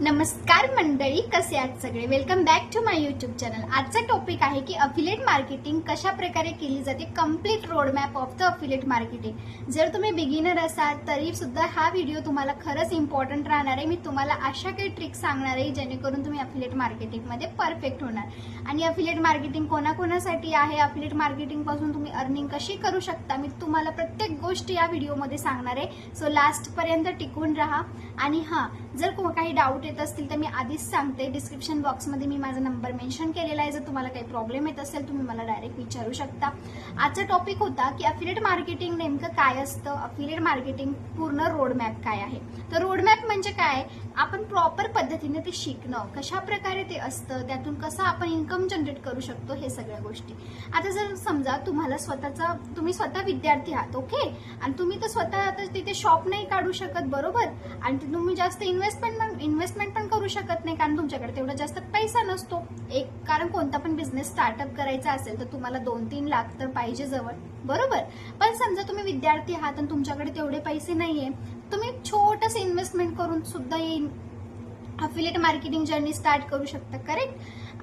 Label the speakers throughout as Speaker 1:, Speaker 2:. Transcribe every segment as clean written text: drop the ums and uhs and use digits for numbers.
Speaker 1: नमस्कार मंडळी, कसे आहात सगळे. Welcome back to my YouTube channel. आजचा टॉपिक आहे की अफिलिएट मार्केटिंग कशा प्रकारे केली जाते, complete roadmap of the affiliate marketing. जर तुम्ही बिगिनर असाल तरी सुद्धा हा व्हिडिओ तुम्हाला खरंच इम्पॉर्टंट राहणार आहे. मी तुम्हाला अशा काही ट्रिक्स सांगणार आहे जेणेकरून तुम्ही अफिलिएट मार्केटिंगमध्ये परफेक्ट होणार. आणि अफिलिएट मार्केटिंग कोणाकोणासाठी आहे, अफिलिएट मार्केटिंग पासून तुम्ही अर्निंग कशी करू शकता, मी तुम्हाला प्रत्येक गोष्ट या व्हिडिओमध्ये सांगणार आहे. सो लास्ट पर्यंत टिकून राहा. आणि हां, जर काही डाऊट येत असतील तर मी आधीच सांगते, डिस्क्रिप्शन बॉक्समध्ये मी माझा नंबर मेन्शन केलेला आहे. जर तुम्हाला काही प्रॉब्लेम येत असेल तुम्ही मला डायरेक्ट विचारू शकता. आजचा टॉपिक होता की अफिलिएट मार्केटिंग नेमकं काय असतं, अफिलिएट मार्केटिंग पूर्ण रोडमॅप काय आहे. तर रोडमॅप म्हणजे काय, आपण प्रॉपर पद्धतीने ते शिकणं, कशा प्रकारे ते असतं, त्यातून कसं आपण इन्कम जनरेट करू शकतो, हे सगळ्या गोष्टी. आता जर समजा तुम्हाला तुम्ही स्वतः विद्यार्थी आहात, ओके, आणि तुम्ही तर स्वतः तिथे शॉप नाही काढू शकत, बरोबर, आणि तुम्ही जास्त इन्व्हेस्टमेंट पण करू शकत नाही कारण तुमच्याकडे तेवढा जास्त पैसा नसतो. कारण कोणता पण बिझनेस स्टार्टअप करायचा असेल तर तुम्हाला 2-3 लाख तर पाहिजे जवळ, बरोबर. पण समजा तुम्ही विद्यार्थी आहात आणि तुमच्याकडे तेवढे पैसे नाहीये, तुम्ही छोटंसं इन्व्हेस्टमेंट करून सुद्धा अफिलिएट मार्केटिंग जर्नी स्टार्ट करू शकता. Correct,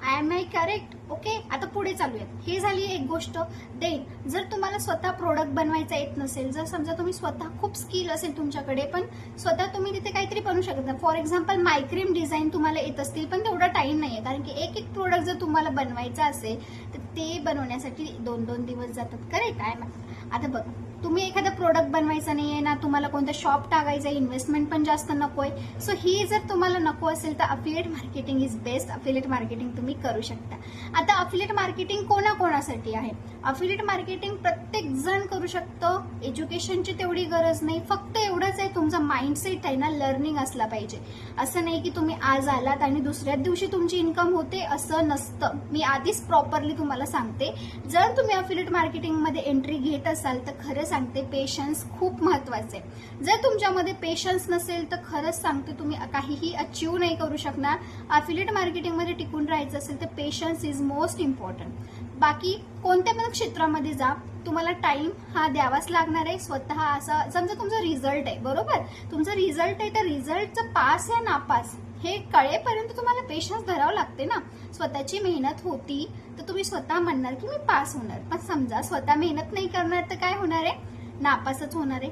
Speaker 1: am I correct? Okay, आता पुढे चालूयात. हे झाली एक गोष्ट. देन जर तुम्हाला स्वतः प्रोडक्ट बनवायचा येत नसेल, जर समजा तुम्ही स्वतः खूप स्किल असेल तुमच्याकडे, पण स्वतः तुम्ही तिथे काहीतरी बनवू शकत नाही. फॉर एक्झाम्पल मायक्रीम डिझाईन तुम्हाला येत असतील पण तेवढा टाइम नाहीये, कारण की एक प्रोडक्ट जर तुम्हाला बनवायचा असेल तर ते बनवण्यासाठी 2-2 दिवस जातात. करेक्ट आहे. आता बघा, तुम्ही एखादा प्रोडक्ट बनवायचा नाहीये ना, तुम्हाला कोणतं शॉप टाकायचं, इन्व्हेस्टमेंट पण जास्त नकोय. सो ही जर तुम्हाला नको असेल तर affiliate marketing is best. Affiliate marketing तुम्ही करू शकता. आता अफिलिएट मार्केटिंग कोणाकोणासाठी आहे? अफिलिएट मार्केटिंग प्रत्येक जण करू शकतो. एज्युकेशनची तेवढी गरज नाही, फक्त एवढंच आहे तुमचा माइंडसेट आहे ना, लर्निंग असला पाहिजे. असं नाही की तुम्ही आज आलात आणि दुसऱ्याच दिवशी तुमची इन्कम होते, असं नसतं. मी आधीच प्रॉपरली तुम्हाला सांगते. जर तुम्ही अफिलिएट मार्केटिंगमध्ये एंट्री घेत असाल तर खरं सांगते, पेशन्स खूप महत्वाचे आहे. जर तुमच्यामध्ये पेशन्स नसेल तर खरंच सांगते तुम्ही काहीही अचीव नाही करू शकणार. अफिलिएट मार्केटिंगमध्ये टिकून राहायचं असेल तर पेशन्स इज मोस्ट इम्पॉर्टंट. बाकी कोणत्या पण क्षेत्रामध्ये जा, तुम्हाला टाइम हा द्यावाच लागणार आहे. स्वतः असा समजा तुमचा रिझल्ट आहे, बरोबर, तुमचा रिझल्ट आहे तर रिझल्टचं पास या नापास हे कळेपर्यंत तुम्हाला पेशन्स धरावं लागते ना. स्वतःची मेहनत होती तर तुम्ही स्वतः म्हणणार की मी पास होणार, पण समजा स्वतः मेहनत नाही करणार तर काय होणार आहे, नापासच होणार आहे.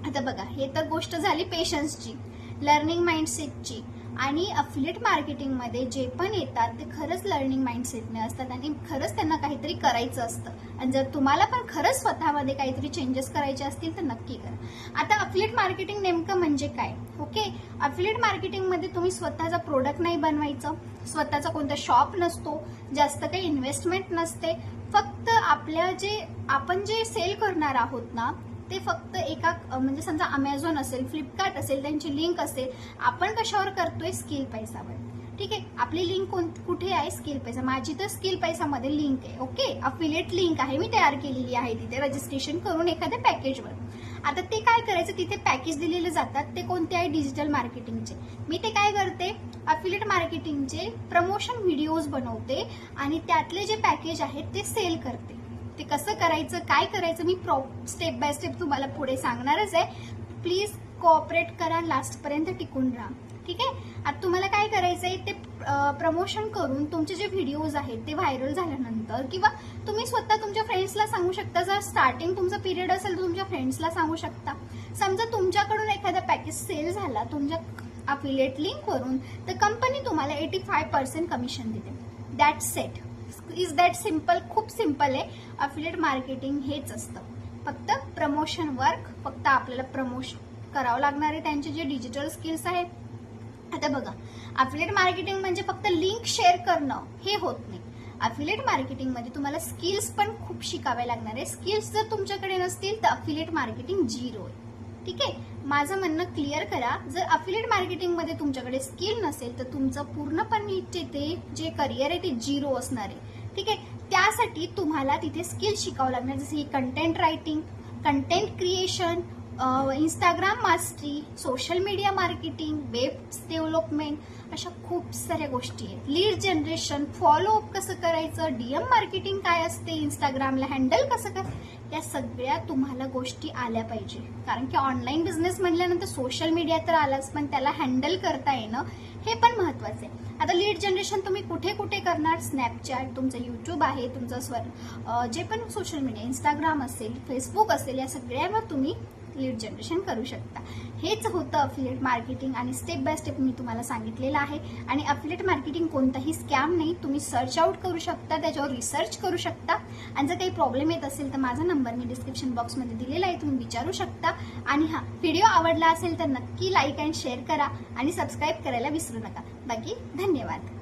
Speaker 1: आता बघा, हे तर गोष्ट झाली पेशन्सची, लर्निंग माइंडसेटची. आणि अफिलिएट मार्केटिंगमध्ये जे पण येतात ते खरंच लर्निंग माइंडसेटने असतात आणि खरंच त्यांना काहीतरी करायचं असतं. आणि जर तुम्हाला पण खरंच स्वतःमध्ये काहीतरी चेंजेस करायचे असतील तर नक्की करा. आता अफिलिएट मार्केटिंग नेमकं म्हणजे काय? ओके, अफिलिएट मार्केटिंगमध्ये तुम्ही स्वतःचा प्रोडक्ट नाही बनवायचं, स्वतःचा कोणता शॉप नसतो, जास्त काही इन्व्हेस्टमेंट नसते. फक्त आपण जे सेल करणार आहोत ना, ते फक्त एका म्हणजे समजा अमेझॉन असेल, फ्लिपकार्ट असेल, त्यांची लिंक असेल. आपण कशावर करतोय? स्किल पैसावर. ठीक आहे, आपली लिंक कुठे आहे? स्किल पैसा. माझी तर स्किल पैसामध्ये लिंक आहे. ओके, अफिलिएट लिंक आहे, मी तयार केलेली आहे तिथे रजिस्ट्रेशन करून एखाद्या पॅकेजवर. आता ते काय करायचं, तिथे पॅकेज दिलेले जातात, ते कोणते आहे? डिजिटल मार्केटिंगचे. मी ते काय करते, अफिलिएट मार्केटिंगचे प्रमोशन व्हिडिओज बनवते आणि त्यातले जे पॅकेज आहेत ते सेल करते. ते कसं करायचं, काय करायचं, मी स्टेप बाय स्टेप तुम्हाला पुढे सांगणारच आहे. प्लीज कोऑपरेट करा, लास्ट पर्यंत टिकून राहा. ठीक आहे. आता तुम्हाला काय करायचंय, ते प्रमोशन करून तुमचे जे व्हिडिओज आहेत ते व्हायरल झाल्यानंतर, किंवा तुम्ही स्वतः तुमच्या फ्रेंड्सला सांगू शकता. जर स्टार्टिंग तुमचा पिरियड असेल तर तुमच्या फ्रेंड्सला सांगू शकता. समजा तुमच्याकडून एखादा पॅकेज सेल झाला तुमच्या अफिलिएट लिंकवरून, तर कंपनी तुम्हाला 85% कमिशन देते. That's set. Is that simple? खूप सिम्पल आहे. अफिलिएट मार्केटिंग हेच असतं, फक्त प्रमोशन वर्क. फक्त आपल्याला प्रमोशन करावं लागणार आहे त्यांचे जे डिजिटल स्किल्स आहेत. आता बघा, अफिलिएट मार्केटिंग म्हणजे फक्त लिंक शेअर करणं हे होत नाही. अफिलिएट मार्केटिंगमध्ये तुम्हाला स्किल्स पण खूप शिकावे लागणार आहे. स्किल्स जर तुमच्याकडे नसतील तर अफिलिएट मार्केटिंग झिरो आहे. ठीक आहे, माझं म्हणणं क्लिअर करा. जर अफिलिएट मार्केटिंगमध्ये तुमच्याकडे स्किल नसेल तर तुमचं पूर्णपणे ते जे करिअर आहे ते झिरो असणार आहे. ठीक आहे, त्यासाठी तुम्हाला तिथे स्किल शिकावं लागणार, जसे की content writing, content creation, Instagram mastery, social media marketing, web development, अशा खूप साऱ्या गोष्टी आहेत. लीड जनरेशन, फॉलोअप कसं करायचं, डीएम मार्केटिंग काय असते, इंस्टाग्रामला हँडल कसं कर, या सगळ्या तुम्हाला गोष्टी आल्या पाहिजे. कारण की ऑनलाईन बिझनेस म्हटल्यानंतर सोशल मीडिया तर आलाच, पण त्याला हँडल करता येणं हे पण महत्वाचं आहे. आता लीड जनरेशन तुम्ही कुठे कुठे करणार, स्नॅपचॅट, तुमचं यूट्यूब आहे, तुमचं जे पण सोशल मीडिया, इंस्टाग्राम असेल, फेसबुक असेल, या सगळ्यावर तुम्ही लीड जनरेशन करू शकता. हेच होतं अफिलिएट मार्केटिंग आणि स्टेप बाय स्टेप मी तुम्हाला सांगितलेलं आहे. आणि अफिलिएट मार्केटिंग कोणताही स्कॅम नाही, तुम्ही सर्च आउट करू शकता, त्याच्यावर रिसर्च करू शकता. आणि जर काही प्रॉब्लेम येत असेल तर माझा नंबर मी डिस्क्रिप्शन बॉक्समध्ये दिलेला आहे, तुम्ही विचारू शकता. आणि हा व्हिडिओ आवडला असेल तर नक्की लाईक अँड शेअर करा आणि सबस्क्राईब करायला विसरू नका. बाकी धन्यवाद.